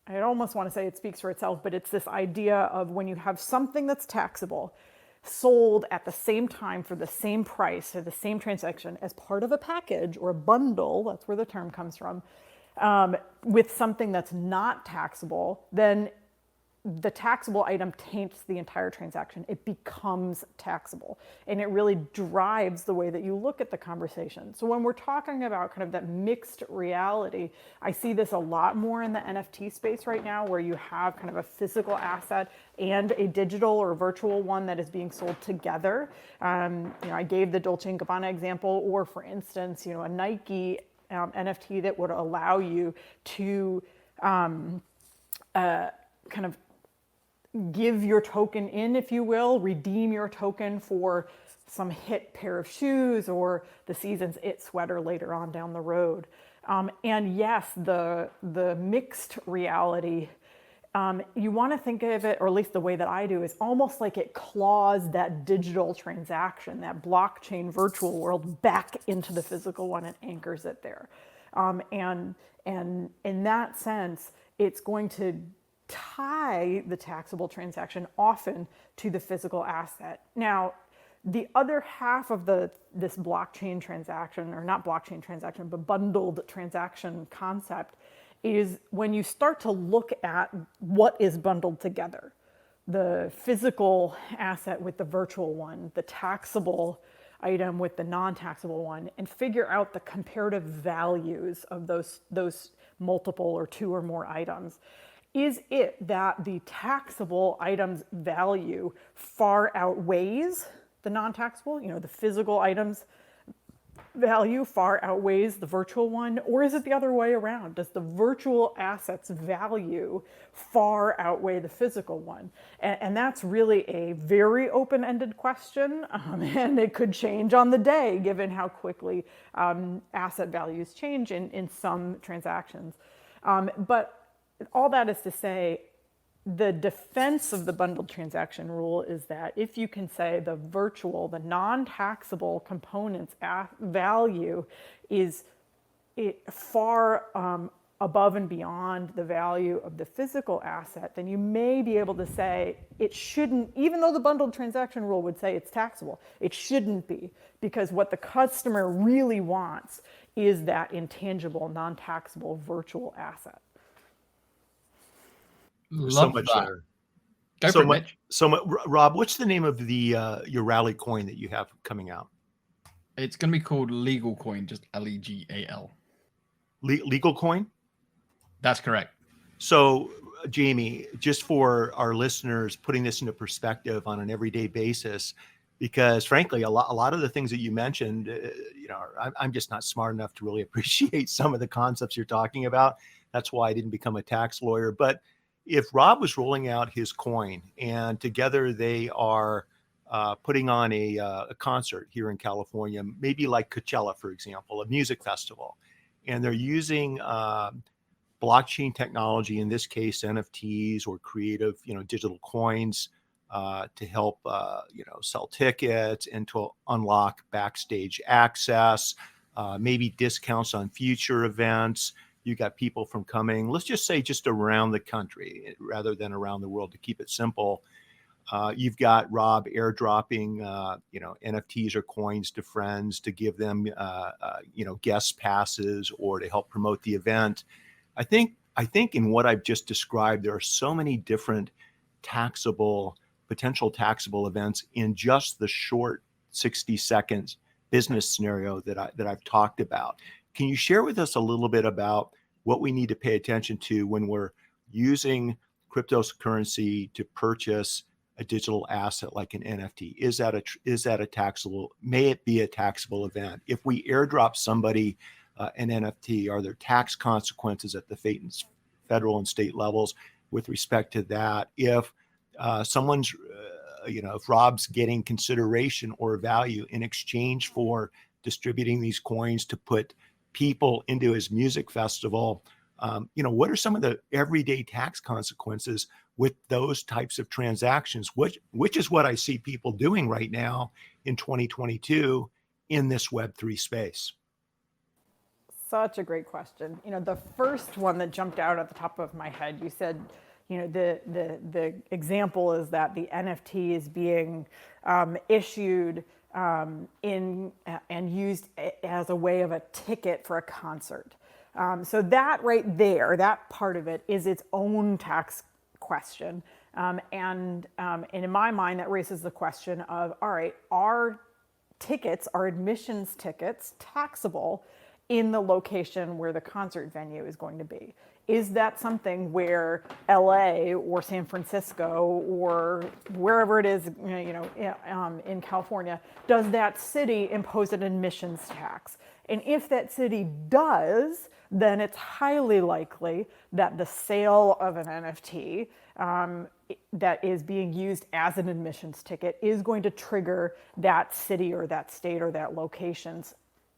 Speaker 4: I almost want to say it speaks for itself, but it's this idea of when you have something that's taxable sold at the same time for the same price or the same transaction as part of a package or a bundle, that's where the term comes from, with something that's not taxable, then the taxable item taints the entire transaction. It becomes taxable, and it really drives the way that you look at the conversation. So when we're talking about kind of that mixed reality, I see this a lot more in the NFT space right now, where you have kind of a physical asset and a digital or virtual one that is being sold together. I gave the Dolce & Gabbana example, or for instance, a Nike NFT that would allow you to kind of give your token in, if you will, redeem your token for some hit pair of shoes or the season's it sweater later on down the road. And yes, the mixed reality, you want to think of it, or at least the way that I do, is almost like it claws that digital transaction, that blockchain virtual world, back into the physical one and anchors it there. And in that sense, it's going to tie the taxable transaction often to the physical asset. Now, the other half of this blockchain transaction, or not blockchain transaction, but bundled transaction concept, is when you start to look at what is bundled together. The physical asset with the virtual one, the taxable item with the non-taxable one, and figure out the comparative values of those multiple or two or more items. Is it that the taxable item's value far outweighs the non-taxable, the physical item's value far outweighs the virtual one? Or is it the other way around? Does the virtual asset's value far outweigh the physical one? And that's really a very open-ended question, and it could change on the day given how quickly asset values change in some transactions. But all that is to say, the defense of the bundled transaction rule is that if you can say the virtual, the non-taxable component's value is far above and beyond the value of the physical asset, then you may be able to say it shouldn't, even though the bundled transaction rule would say it's taxable, it shouldn't be, because what the customer really wants is that intangible, non-taxable virtual asset.
Speaker 1: Love
Speaker 3: so much
Speaker 1: that.
Speaker 3: there.
Speaker 1: Go
Speaker 3: so
Speaker 1: for it,
Speaker 3: much,
Speaker 1: Mitch.
Speaker 3: so much. Rob, what's the name of the your rally coin that you have coming out?
Speaker 1: It's going to be called Legal Coin, just Legal.
Speaker 3: Legal coin?
Speaker 1: That's correct.
Speaker 3: So, Jamie, just for our listeners, putting this into perspective on an everyday basis, because frankly, a lot of the things that you mentioned, I'm just not smart enough to really appreciate some of the concepts you're talking about. That's why I didn't become a tax lawyer. But if Rob was rolling out his coin and together they are putting on a concert here in California, maybe like Coachella, for example, a music festival, and they're using blockchain technology, in this case, NFTs or creative, digital coins to help, sell tickets and to unlock backstage access, maybe discounts on future events. You got people from coming, let's just say just around the country rather than around the world to keep it simple. You've got Rob airdropping, NFTs or coins to friends to give them, guest passes or to help promote the event. I think in what I've just described, there are so many different potential taxable events in just the short 60 seconds business scenario that I've talked about. Can you share with us a little bit about what we need to pay attention to when we're using cryptocurrency to purchase a digital asset like an NFT? Is that a taxable? May it be a taxable event? If we airdrop somebody an NFT, are there tax consequences at the federal and state levels with respect to that? If someone's, if Rob's getting consideration or value in exchange for distributing these coins to put people into his music festival, what are some of the everyday tax consequences with those types of transactions, which is what I see people doing right now in 2022 in this Web3 space?
Speaker 4: such a great question. The first one that jumped out at the top of my head, you said, the example is that the NFT is being issued and used as a way of a ticket for a concert. So that right there, that part of it is its own tax question. And in my mind, that raises the question of, all right, are admissions tickets taxable in the location where the concert venue is going to be? Is that something where LA or San Francisco or wherever it is, in California, does that city impose an admissions tax? And if that city does, then it's highly likely that the sale of an NFT that is being used as an admissions ticket is going to trigger that city or that state or that location's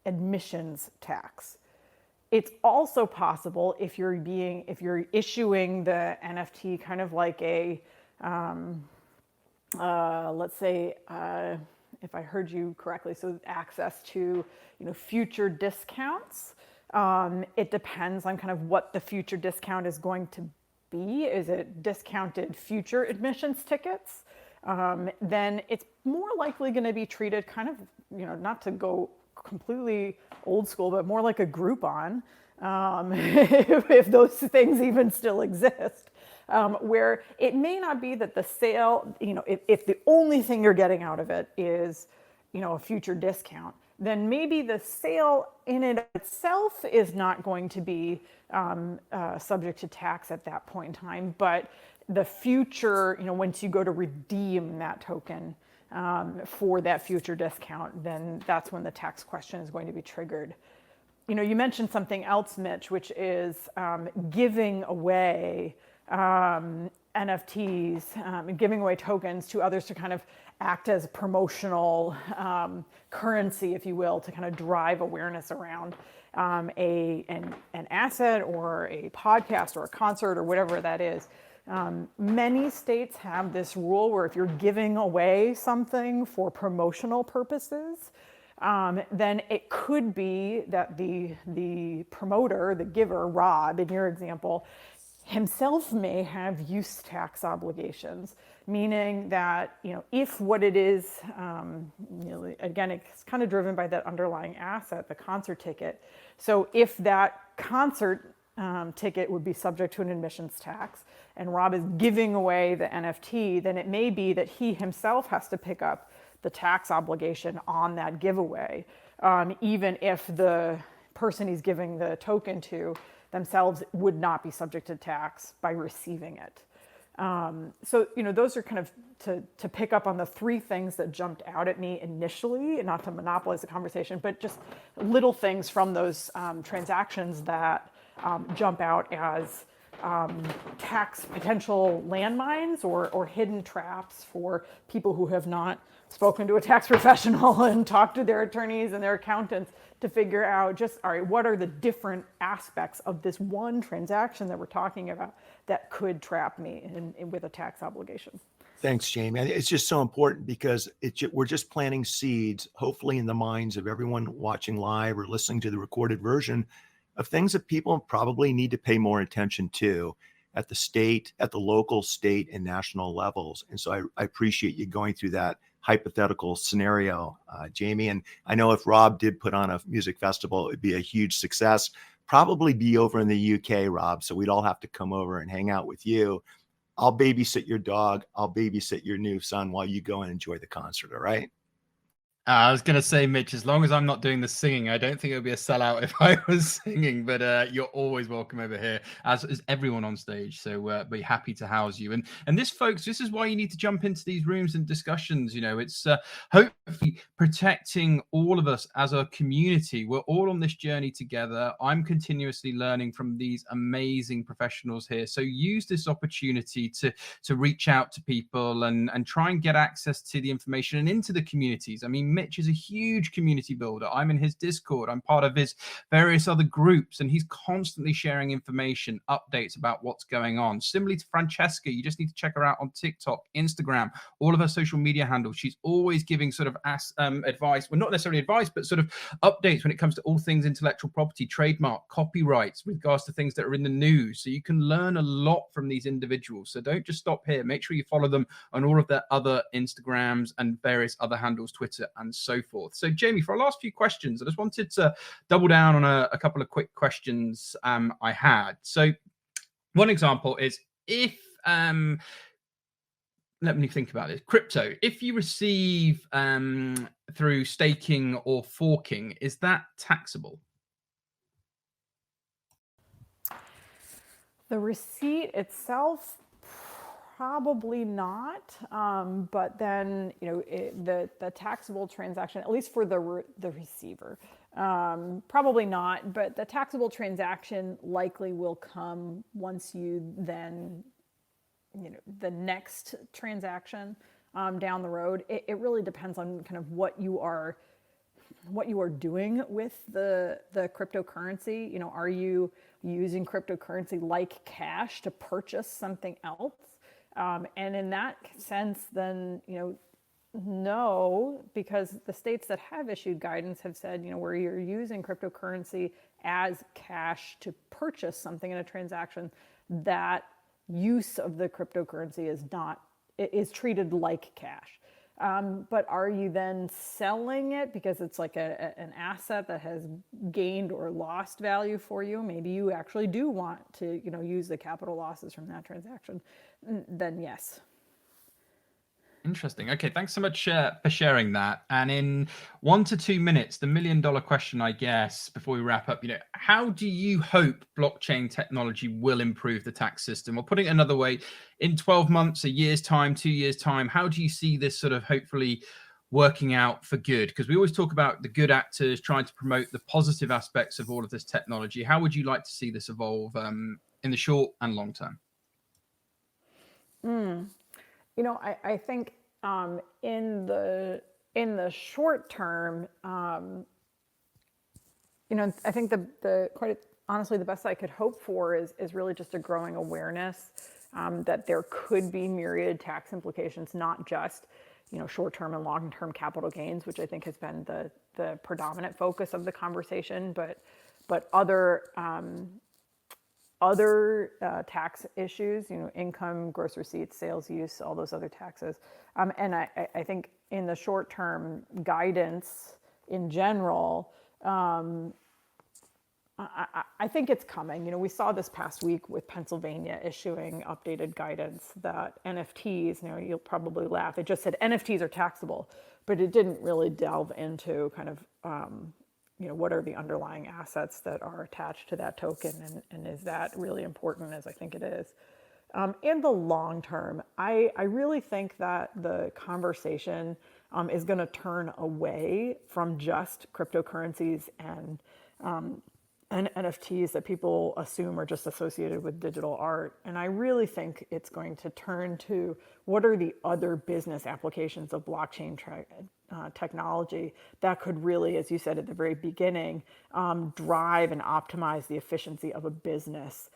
Speaker 4: admissions tax. It's also possible if you're issuing the NFT kind of like a, let's say, if I heard you correctly, so access to future discounts. It depends on kind of what the future discount is going to be. Is it discounted future admissions tickets? Then it's more likely going to be treated kind of, not to go completely old school, but more like a Groupon, if those things even still exist, where it may not be that the sale, if the only thing you're getting out of it is, a future discount, then maybe the sale in it itself is not going to be subject to tax at that point in time, but the future, once you go to redeem that token, for that future discount, then that's when the tax question is going to be triggered. You mentioned something else, Mitch, which is giving away NFTs and giving away tokens to others to kind of act as promotional currency, if you will, to kind of drive awareness around an asset or a podcast or a concert or whatever that is. Many states have this rule where if you're giving away something for promotional purposes, then it could be that the promoter, the giver, Rob, in your example, himself may have use tax obligations, meaning that, if what it is, again, it's kind of driven by that underlying asset, the concert ticket. So if that concert ticket would be subject to an admissions tax, and Rob is giving away the NFT, then it may be that he himself has to pick up the tax obligation on that giveaway, even if the person he's giving the token to themselves would not be subject to tax by receiving it. So, those are kind of to pick up on the three things that jumped out at me initially, and not to monopolize the conversation, but just little things from those transactions that jump out as tax potential landmines or hidden traps for people who have not spoken to a tax professional and talked to their attorneys and their accountants to figure out just, all right, what are the different aspects of this one transaction that we're talking about that could trap me with a tax obligation.
Speaker 3: Thanks, Jamie. It's just so important because we're just planting seeds, hopefully in the minds of everyone watching live or listening to the recorded version, of things that people probably need to pay more attention to at the local, state, and national levels. And so I appreciate you going through that hypothetical scenario, Jamie. And I know if Rob did put on a music festival, it'd be a huge success, probably be over in the UK, Rob. So we'd all have to come over and hang out with you. I'll babysit your dog. I'll babysit your new son while you go and enjoy the concert. All right.
Speaker 1: I was going to say, Mitch, as long as I'm not doing the singing, I don't think it would be a sellout if I was singing, but you're always welcome over here, as is everyone on stage. So be happy to house you. And this, folks, this is why you need to jump into these rooms and discussions. It's hopefully protecting all of us as a community. We're all on this journey together. I'm continuously learning from these amazing professionals here. So use this opportunity to reach out to people and try and get access to the information and into the communities. I mean, Mitch is a huge community builder. I'm in his Discord. I'm part of his various other groups, and he's constantly sharing information, updates about what's going on. Similarly to Francesca, you just need to check her out on TikTok, Instagram, all of her social media handles. She's always giving sort of advice, well, not necessarily advice, but sort of updates when it comes to all things intellectual property, trademark, copyrights, with regards to things that are in the news. So you can learn a lot from these individuals. So don't just stop here. Make sure you follow them on all of their other Instagrams and various other handles, Twitter and so forth. So Jamie, for our last few questions, I just wanted to double down on a couple of quick questions I had. So one example is if let me think about this. Crypto, if you receive through staking or forking, is that taxable?
Speaker 4: The receipt itself, probably not. But then, the taxable transaction, at least for the receiver, probably not. But the taxable transaction likely will come once you then, the next transaction down the road. It really depends on kind of what you are doing with the cryptocurrency. Are you using cryptocurrency like cash to purchase something else? And in that sense, then, no, because the states that have issued guidance have said, where you're using cryptocurrency as cash to purchase something in a transaction, that use of the cryptocurrency is treated like cash. But are you then selling it because it's like an asset that has gained or lost value for you? Maybe you actually do want to, use the capital losses from that transaction. Then yes.
Speaker 1: Interesting. Okay, thanks so much for sharing that. And in 1 to 2 minutes, the $1 million question, I guess, before we wrap up, how do you hope blockchain technology will improve the tax system? Or putting it another way, in 12 months, a year's time, 2 years' time, how do you see this sort of hopefully working out for good? Because we always talk about the good actors trying to promote the positive aspects of all of this technology. How would you like to see this evolve in the short and long term?
Speaker 4: I think in the short term, I think the quite honestly the best I could hope for is really just a growing awareness that there could be myriad tax implications, not just short-term and long-term capital gains, which I think has been the predominant focus of the conversation, but other tax issues, income, gross receipts, sales use, all those other taxes. And I think in the short term, guidance in general, I think it's coming. We saw this past week with Pennsylvania issuing updated guidance that NFTs, you'll probably laugh, it just said NFTs are taxable, but it didn't really delve into kind of what are the underlying assets that are attached to that token, and is that really important, as I think it is. In the long term, I really think that the conversation is going to turn away from just cryptocurrencies and NFTs that people assume are just associated with digital art. And I really think it's going to turn to what are the other business applications of blockchain technology that could really, as you said at the very beginning, drive and optimize the efficiency of a business.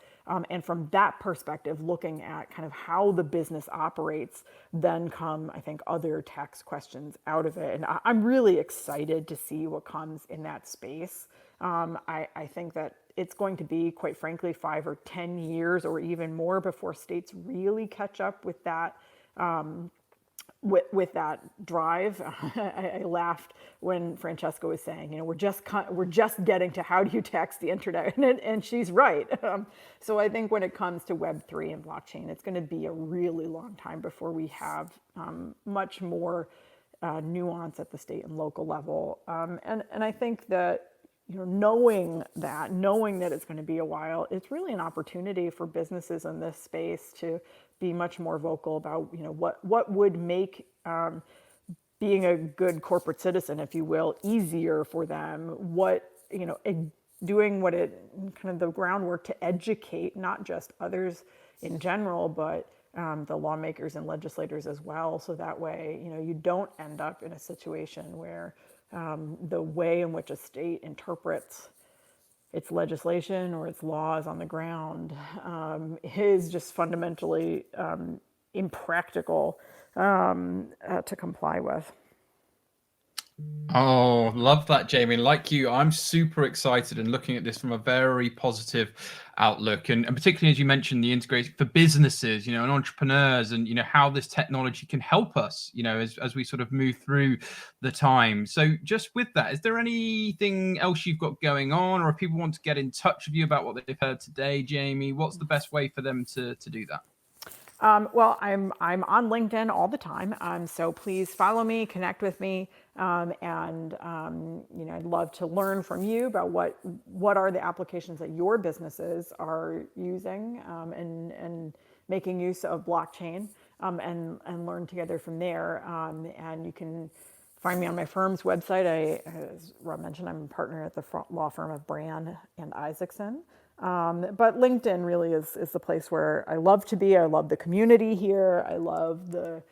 Speaker 4: And from that perspective, looking at kind of how the business operates, then come, I think, other tax questions out of it. And I'm really excited to see what comes in that space. I think that it's going to be, quite frankly, 5 or 10 years or even more before states really catch up with that with that drive. I laughed when Francesca was saying, we're just getting to how do you tax the internet, and she's right. So I think when it comes to Web3 and blockchain, it's going to be a really long time before we have much more nuance at the state and local level. And I think that knowing that it's going to be a while, it's really an opportunity for businesses in this space to be much more vocal about, what would make being a good corporate citizen, if you will, easier for them. Doing what it kind of the groundwork to educate not just others in general, but the lawmakers and legislators as well. So that way, you don't end up in a situation where the way in which a state interprets its legislation or its laws on the ground is just fundamentally impractical to comply with.
Speaker 1: Oh, love that, Jamie. Like you, I'm super excited and looking at this from a very positive outlook. And particularly as you mentioned, the integration for businesses, and entrepreneurs and, how this technology can help us, as we sort of move through the time. So just with that, is there anything else you've got going on, or if people want to get in touch with you about what they've heard today, Jamie, what's the best way for them to do that?
Speaker 4: Well, I'm on LinkedIn all the time, so please follow me, connect with me, and I'd love to learn from you about what are the applications that your businesses are using and making use of blockchain, and learn together from there. And you can find me on my firm's website. As Rob mentioned, I'm a partner at the law firm of Brann and Isaacson. But LinkedIn really is the place where I love to be. I love the community here. I love the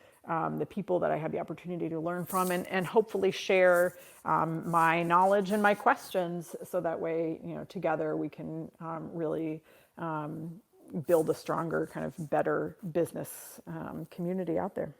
Speaker 4: people that I have the opportunity to learn from, and hopefully share my knowledge and my questions, so that way, together we can really build a stronger, kind of better business community out there.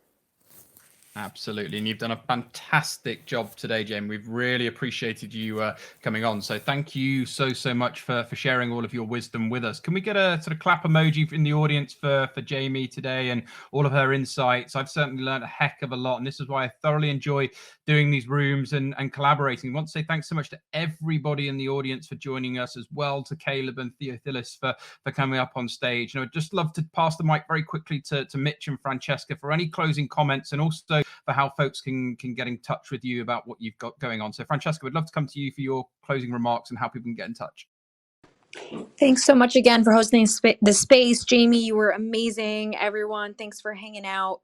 Speaker 1: Absolutely. And you've done a fantastic job today, Jamie. We've really appreciated you coming on. So thank you so much for sharing all of your wisdom with us. Can we get a sort of clap emoji in the audience for Jamie today and all of her insights? I've certainly learned a heck of a lot. And this is why I thoroughly enjoy doing these rooms and collaborating. I want to say thanks so much to everybody in the audience for joining us, as well to Caleb and Theophilus for coming up on stage. I'd just love to pass the mic very quickly to Mitch and Francesca for any closing comments, and also for how folks can get in touch with you about what you've got going on. So Francesca, we'd love to come to you for your closing remarks and how people can get in touch.
Speaker 2: Thanks so much again for hosting the space. Jamie, you were amazing. Everyone, thanks for hanging out.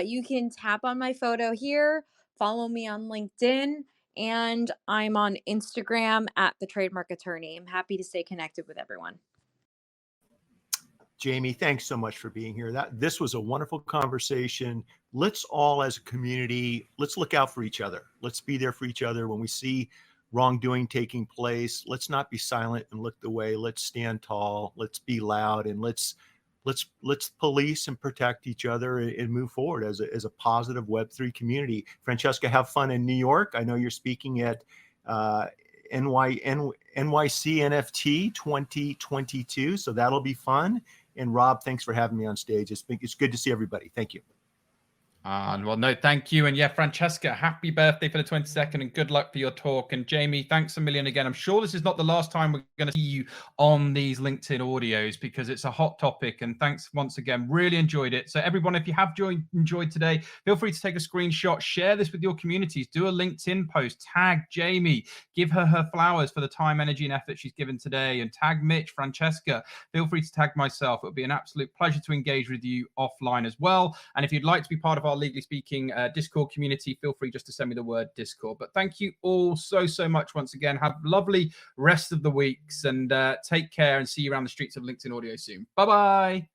Speaker 2: You can tap on my photo here, follow me on LinkedIn, and I'm on Instagram at The Trademark Attorney. I'm happy to stay connected with everyone.
Speaker 3: Jamie, thanks so much for being here. This was a wonderful conversation. Let's all, as a community, let's look out for each other. Let's be there for each other when we see wrongdoing taking place. Let's not be silent and look the way. Let's stand tall. Let's be loud, and let's police and protect each other and move forward as a positive Web3 community. Francesca, have fun in New York. I know you're speaking at NYC NFT 2022, so that'll be fun. And Rob, thanks for having me on stage. It's good to see everybody. Thank you.
Speaker 1: Well, no, thank you. And yeah, Francesca, happy birthday for the 22nd and good luck for your talk. And Jamie, thanks a million again. I'm sure this is not the last time we're going to see you on these LinkedIn audios, because it's a hot topic. And thanks once again. Really enjoyed it. So everyone, if you have enjoyed today, feel free to take a screenshot, share this with your communities, do a LinkedIn post, tag Jamie, give her flowers for the time, energy, and effort she's given today, and tag Mitch, Francesca. Feel free to tag myself. It would be an absolute pleasure to engage with you offline as well. And if you'd like to be part of our Legally Speaking Discord community, feel free just to send me the word Discord. But thank you all so much once again. Have a lovely rest of the weeks, and take care, and see you around the streets of LinkedIn Audio soon. Bye-bye.